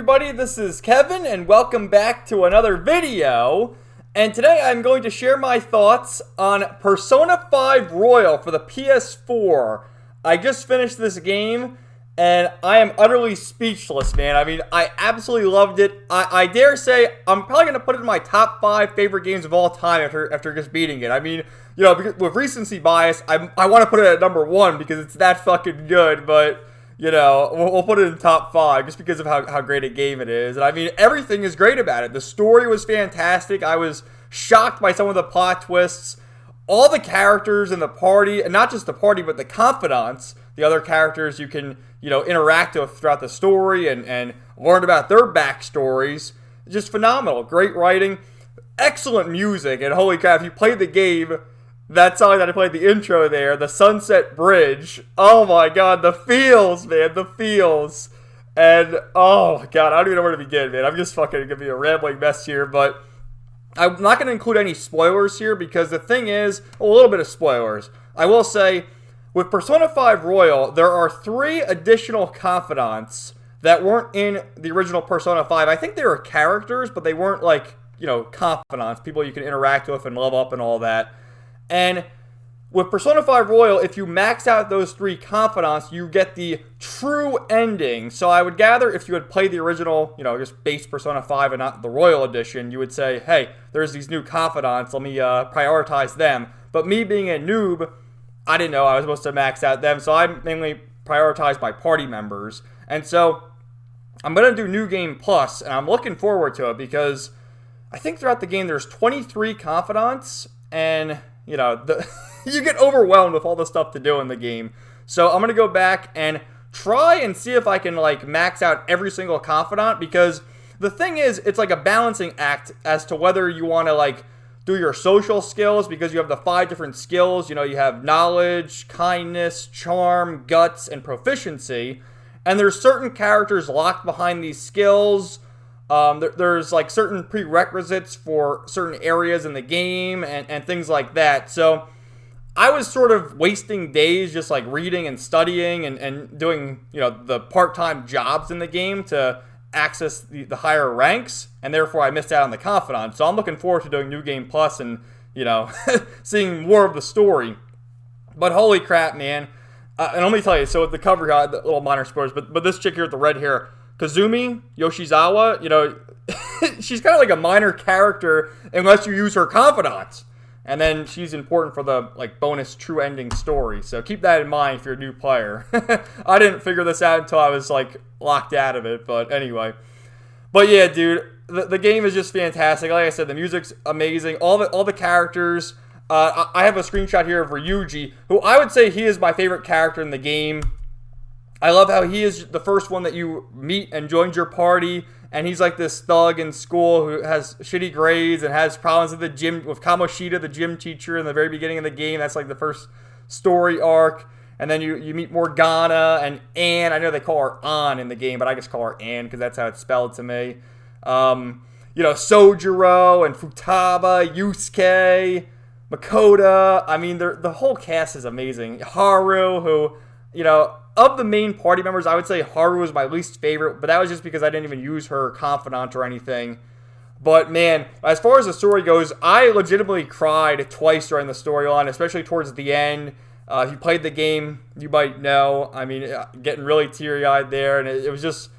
everybody, this is Kevin and welcome back to another video. And today I'm going to share my thoughts on Persona 5 Royal for the PS4. I just finished this game and I am utterly speechless, man. I mean, I absolutely loved it. I dare say I'm probably going to put it in my top 5 favorite games of all time after just beating it. I mean, you know, with recency bias, I want to put it at number 1 because it's that fucking good, but you know, we'll put it in top 5 just because of how great a game it is. And I mean, everything is great about it. The story was fantastic. I was shocked by some of the plot twists. All the characters in the party, and not just the party, but the confidants, the other characters you can, you know, interact with throughout the story and learn about their backstories. Just phenomenal. Great writing. Excellent music. And holy crap, if you played the game, that song that I played the intro there, the Sunset Bridge. Oh my god, the feels, man, the feels. And oh god, I don't even know where to begin, man. I'm just fucking gonna be a rambling mess here, but I'm not gonna include any spoilers here because the thing is, a little bit of spoilers. I will say, with Persona 5 Royal, there are 3 additional confidants that weren't in the original Persona 5. I think they were characters, but they weren't like, you know, confidants, people you can interact with and level up and all that. And with Persona 5 Royal, if you max out those 3 confidants, you get the true ending. So I would gather if you had played the original, you know, just base Persona 5 and not the Royal Edition, you would say, hey, there's these new confidants, let me prioritize them. But me being a noob, I didn't know I was supposed to max out them, so I mainly prioritized my party members. And so I'm going to do New Game Plus, and I'm looking forward to it because I think throughout the game there's 23 confidants, and you know, you get overwhelmed with all the stuff to do in the game. So I'm going to go back and try and see if I can, like, max out every single confidant. Because the thing is, it's like a balancing act as to whether you want to, like, do your social skills. Because you have the 5 different skills. You know, you have knowledge, kindness, charm, guts, and proficiency. And there's certain characters locked behind these skills. There's like certain prerequisites for certain areas in the game and things like that. So I was sort of wasting days just like reading and studying and doing, you know, the part-time jobs in the game to access the higher ranks, and therefore I missed out on the confidant. So I'm looking forward to doing New Game Plus and, you know, seeing more of the story. But holy crap, man. And let me tell you, so with the cover, the little minor spoilers, but this chick here with the red hair, Kazumi Yoshizawa, you know, she's kind of like a minor character unless you use her confidants. And then she's important for the, like, bonus true ending story. So keep that in mind if you're a new player. I didn't figure this out until I was, like, locked out of it. But anyway. But yeah, dude, the game is just fantastic. Like I said, the music's amazing. All the characters. I have a screenshot here of Ryuji, who I would say he is my favorite character in the game. I love how he is the first one that you meet and joins your party, and he's like this thug in school who has shitty grades and has problems with the gym, with Kamoshida, the gym teacher, in the very beginning of the game. That's like the first story arc. And then you meet Morgana and Anne. I know they call her An in the game, but I just call her Anne because that's how it's spelled to me. You know, Sojiro and Futaba, Yusuke, Makoto. I mean, the whole cast is amazing. Haru, who, you know, of the main party members, I would say Haru was my least favorite, but that was just because I didn't even use her confidant or anything. But man, as far as the story goes, I legitimately cried twice during the storyline, especially towards the end. If you played the game, you might know. I mean, getting really teary-eyed there, and it was just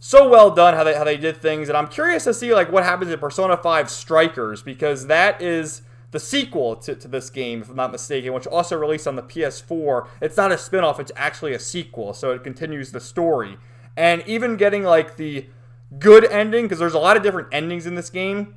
so well done how they did things. And I'm curious to see like what happens in Persona 5 Strikers, because that is the sequel to this game, if I'm not mistaken, which also released on the PS4. It's not a spin-off, it's actually a sequel, so it continues the story. And even getting like the good ending, because there's a lot of different endings in this game.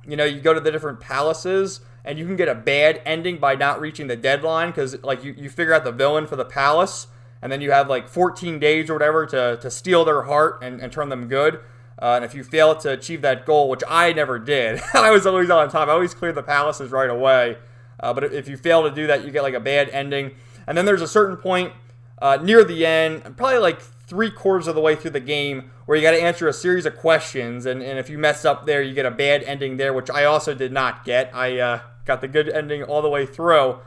You know, you go to the different palaces, and you can get a bad ending by not reaching the deadline, because like you figure out the villain for the palace, and then you have like 14 days or whatever to steal their heart and turn them good. And if you fail to achieve that goal, which I never did, I was always on time. I always cleared the palaces right away. But if you fail to do that, you get like a bad ending. And then there's a certain point near the end, probably like 3/4 of the way through the game, where you got to answer a series of questions. And if you mess up there, you get a bad ending there, which I also did not get. I got the good ending all the way through.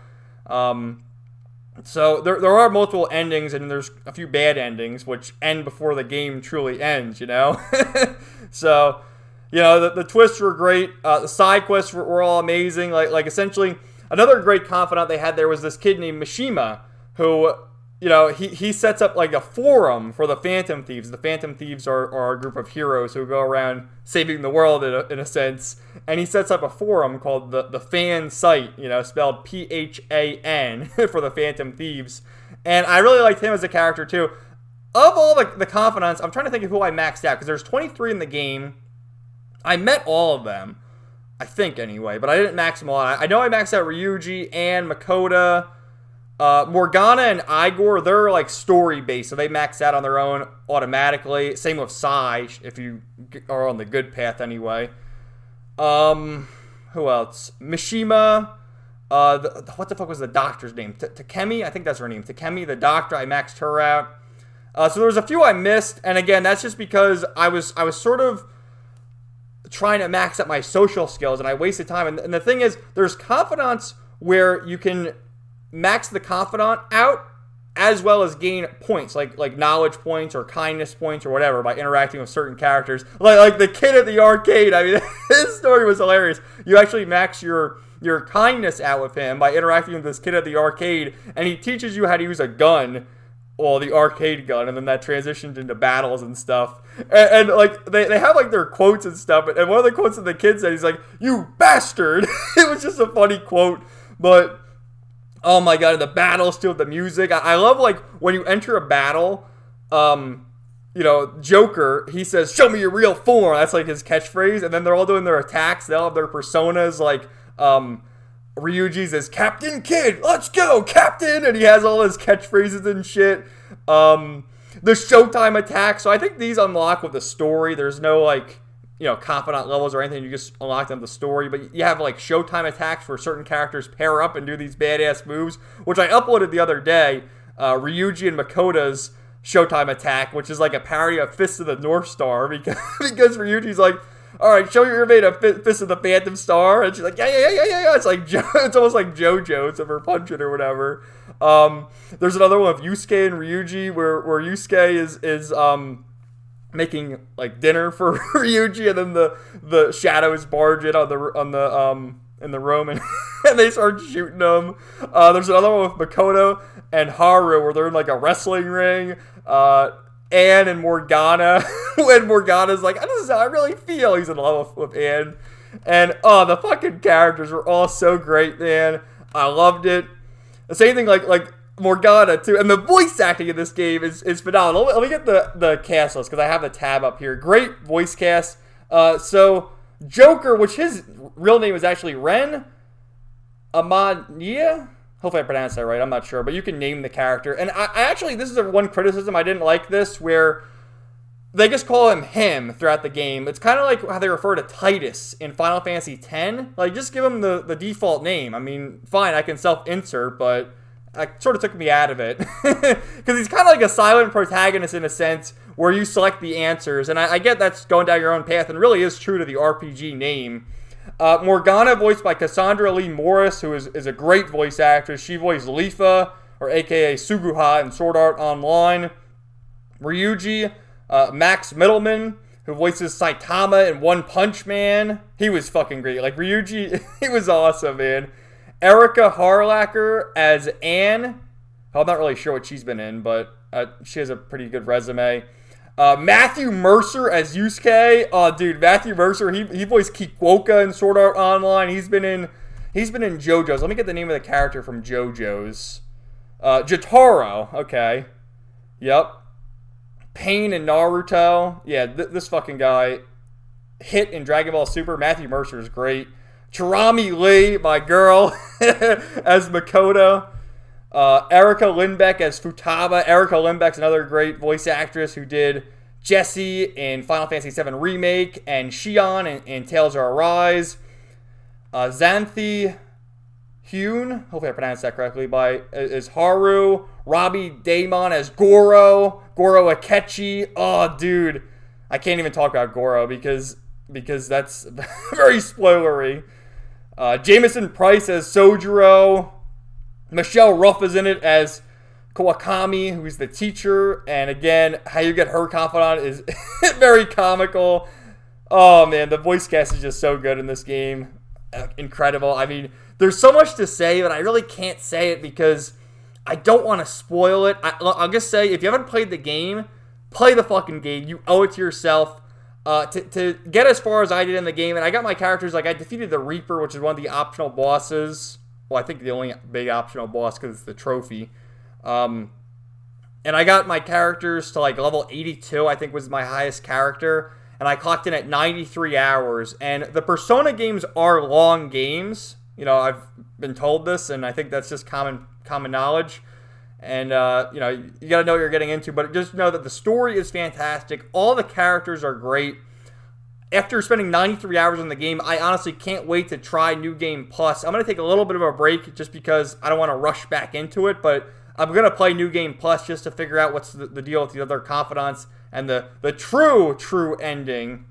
So there are multiple endings, and there's a few bad endings, which end before the game truly ends, you know? So, you know, the twists were great. The side quests were all amazing. Like essentially, another great confidant they had there was this kid named Mishima, who, you know, he sets up like a forum for the Phantom Thieves. The Phantom Thieves are a group of heroes who go around saving the world in a sense. And he sets up a forum called the Fan Site, you know, spelled PHAN for the Phantom Thieves. And I really liked him as a character too. Of all the confidants, I'm trying to think of who I maxed out, because there's 23 in the game. I met all of them, I think anyway, but I didn't max them all out. I know I maxed out Ryuji and Makoto. Morgana and Igor, they're like story based, so they max out on their own automatically. Same with Sai, if you are on the good path anyway. Who else? Mishima. What the fuck was the doctor's name? Takemi? I think that's her name. Takemi, the doctor. I maxed her out. So there was a few I missed, and again, that's just because I was sort of trying to max out my social skills, and I wasted time. And the thing is, there's confidants where you can max the confidant out as well as gain points, like knowledge points or kindness points or whatever, by interacting with certain characters. Like the kid at the arcade. I mean, his story was hilarious. You actually max your kindness out with him by interacting with this kid at the arcade, and he teaches you how to use a gun. Well, the arcade gun, and then that transitioned into battles and stuff. And like, they have, like, their quotes and stuff, and one of the quotes that the kid said, he's like, "You bastard!" It was just a funny quote, but, oh my god, the battles too, the music. I love, like, when you enter a battle, you know, Joker, he says, "Show me your real form." That's, like, his catchphrase, and then they're all doing their attacks. They all have their personas, like, Ryuji's is Captain Kid, let's go, Captain, and he has all his catchphrases and shit. The Showtime attack, so I think these unlock with the story. There's no, like, you know, confidant levels or anything. You just unlock them with the story, but you have, like, Showtime attacks where certain characters pair up and do these badass moves, which I uploaded the other day. Ryuji and Makoto's Showtime attack, which is like a parody of Fist of the North Star, because Ryuji's like, "All right, show your mate a Fist of the Phantom Star," and she's like, yeah. It's like it's almost like JoJo's of her punching or whatever. There's another one of Yusuke and Ryuji where Yusuke is making like dinner for Ryuji, and then the shadows barge in in the room, and they start shooting them. There's another one with Makoto and Haru where they're in like a wrestling ring. Anne and Morgana, when Morgana's like, "This is how I really feel." He's in love with Anne. And, the fucking characters were all so great, man. I loved it. The same thing, like Morgana, too. And the voice acting in this game is phenomenal. Let me get the cast list, because I have the tab up here. Great voice cast. So, Joker, which his real name is actually Ren Amania? Hopefully I pronounced that right. I'm not sure. But you can name the character. And I actually, this is one criticism. I didn't like this, where they just call him throughout the game. It's kind of like how they refer to Titus in Final Fantasy X. Like, just give him the default name. I mean, fine, I can self-insert, but it sort of took me out of it. Because he's kind of like a silent protagonist in a sense, where you select the answers. And I get that's going down your own path, and really is true to the RPG name. Morgana, voiced by Cassandra Lee Morris, who is a great voice actress. She voiced Lifa, or aka Suguha, in Sword Art Online. Ryuji, Max Middleman, who voices Saitama in One Punch Man. He was fucking great. Like, Ryuji, he was awesome, man. Erica Harlacher as Anne. I'm not really sure what she's been in, but she has a pretty good resume. Matthew Mercer as Yusuke. Oh, dude, Matthew Mercer, he voiced Kikuoka in Sword Art Online. He's been in JoJo's. Let me get the name of the character from JoJo's. Jotaro. Okay. Yep. Pain in Naruto. Yeah, this fucking guy. Hit in Dragon Ball Super. Matthew Mercer is great. Cherami Lee, my girl, as Makoto. Erica Lindbeck as Futaba. Erica Lindbeck's another great voice actress who did Jessie in Final Fantasy VII Remake and Shion in Tales of Arise. Xanthi Hune, hopefully I pronounced that correctly, as Haru. Robbie Daemon as Goro. Goro Akechi. Oh, dude. I can't even talk about Goro because that's very spoilery. Jameson Price as Sojiro. Michelle Ruff is in it as Kawakami, who's the teacher, and again, how you get her confidant is very comical. Oh man, the voice cast is just so good in this game. Incredible. I mean, there's so much to say, but I really can't say it because I don't want to spoil it. I'll just say, if you haven't played the game, play the fucking game. You owe it to yourself. To get as far as I did in the game, and I got my characters, like I defeated the Reaper, which is one of the optional bosses. Well, I think the only big optional boss because it's the trophy. And I got my characters to like level 82, I think was my highest character. And I clocked in at 93 hours. And the Persona games are long games. You know, I've been told this, and I think that's just common knowledge. And, you know, you got to know what you're getting into. But just know that the story is fantastic. All the characters are great. After spending 93 hours in the game, I honestly can't wait to try New Game Plus. I'm going to take a little bit of a break just because I don't want to rush back into it. But I'm going to play New Game Plus just to figure out what's the deal with the other confidants and the true ending.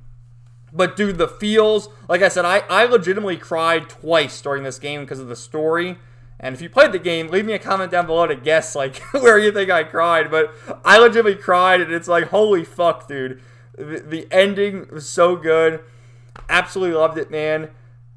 But dude, the feels, like I said, I legitimately cried twice during this game because of the story. And if you played the game, leave me a comment down below to guess like where you think I cried. But I legitimately cried, and it's like, holy fuck, dude. The ending was so good. Absolutely loved it, man.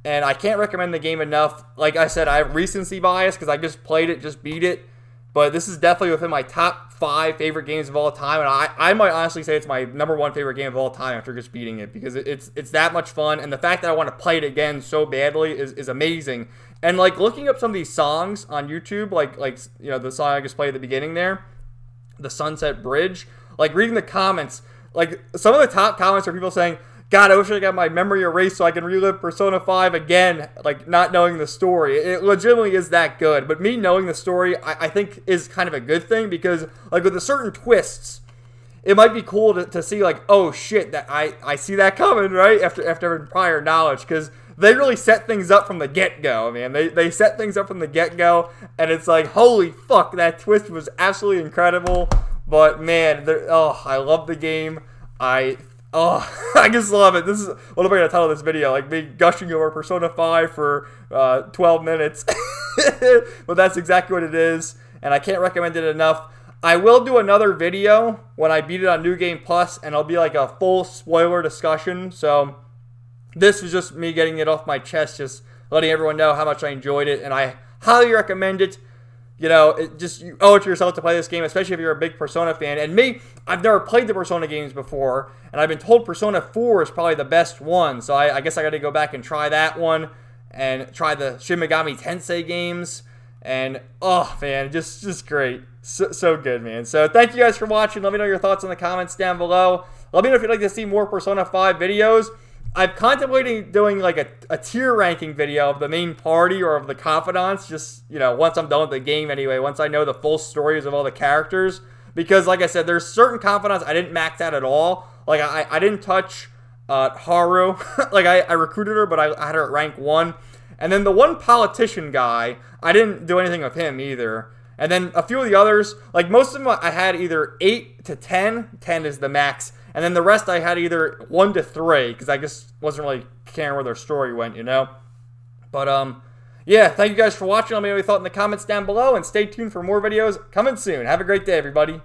And I can't recommend the game enough. Like I said, I have recency bias because I just played it, just beat it. But this is definitely within my top 5 favorite games of all time. And I might honestly say it's my #1 favorite game of all time after just beating it. Because it's that much fun. And the fact that I want to play it again so badly is amazing. And like looking up some of these songs on YouTube, like you know, the song I just played at the beginning there, the Sunset Bridge, like reading the comments, like some of the top comments are people saying, God, I wish I got my memory erased so I can relive Persona 5 again, like not knowing the story. It legitimately is that good. But me knowing the story, I think is kind of a good thing because like with the certain twists, it might be cool to see like, oh shit, that I see that coming, right? After having prior knowledge, because they really set things up from the get-go, man. They set things up from the get-go, and it's like, holy fuck, that twist was absolutely incredible. But man, I love the game. I just love it. This is what am I gonna title this video? Like me gushing over Persona 5 for 12 minutes. But that's exactly what it is, and I can't recommend it enough. I will do another video when I beat it on New Game Plus, and it'll be like a full spoiler discussion. So this was just me getting it off my chest, just letting everyone know how much I enjoyed it, and I highly recommend it. You know, you owe it to yourself to play this game, especially if you're a big Persona fan. And me, I've never played the Persona games before, and I've been told Persona 4 is probably the best one. So I guess I got to go back and try that one, and try the Shin Megami Tensei games. And, oh, man, just great. So good, man. So thank you guys for watching. Let me know your thoughts in the comments down below. Let me know if you'd like to see more Persona 5 videos. I'm contemplating doing like a tier ranking video of the main party or of the confidants, just, you know, once I'm done with the game anyway, once I know the full stories of all the characters. Because, like I said, there's certain confidants I didn't max out at all. Like, I didn't touch Haru. Like, I recruited her, but I had her at rank 1. And then the one politician guy, I didn't do anything with him either. And then a few of the others, like most of them I had either 8 to 10. 10 is the max. And then the rest I had either 1 to 3, because I just wasn't really caring where their story went, you know? But, yeah, thank you guys for watching. Let me know what you thought in the comments down below, and stay tuned for more videos coming soon. Have a great day, everybody.